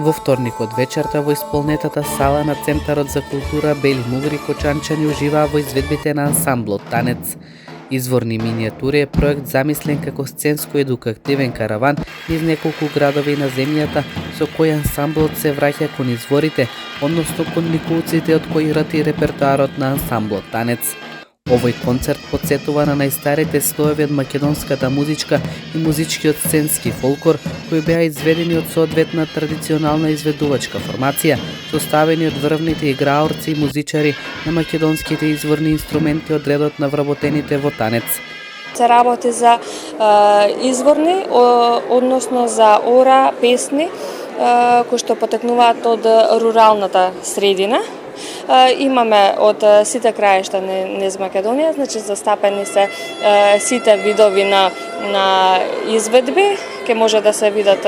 Во вторникот вечерта во исполнетата сала на Центарот за култура Бели Мугри кочанчани уживаа во изведбите на ансамблот Танец. Изворни минијатури е проект замислен како сценско-едукативен караван низ неколку градови на земјата, со кој ансамблот се враќа кон изворите, односно кон ликулците од кои рати репертоарот на ансамблот Танец. Овој концерт потсетува на најстарите слоеви од македонската музичка и музичкиот сценски фолклор, кои беа изведени од соодветна традиционална изведувачка формација, составени од врвните играорци и музичари на македонските изворни инструменти од редот на вработените во Танец. Се работи за изворни, односно за ора, песни, кои што потекнуваат од руралната средина. Имаме од сите краишта низ Македонија, значи застапени се сите видови на изведби. Ке може да се видат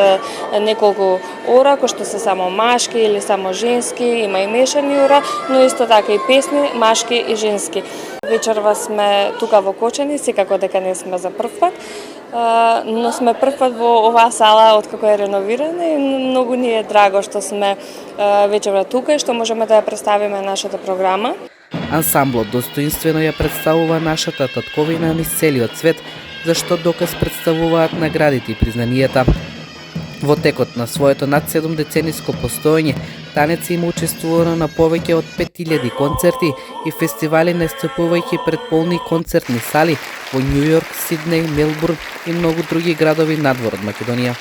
неколку ора, кои што се само машки или само женски, има и мешани ора, но исто така и песни, машки и женски. Вечерва сме тука во Кочани, секако дека не сме за прв пат, но сме прв пат во оваа сала откако е реновирана и многу ни е драго што сме вечерва тука и што можеме да ја представиме нашата програма. Ансамблот достоинствено ја представува нашата татковина низ целиот свет, зашто доказ представуваат наградите и признанијата. Во текот на своето над 7 децениско постоење, Танец има учествувано на повеќе од 5000 концерти и фестивали, настапувајќи пред полни концертни сали во Њујорк, Сиднеј, Мелбурн и многу други градови надвор од Македонија.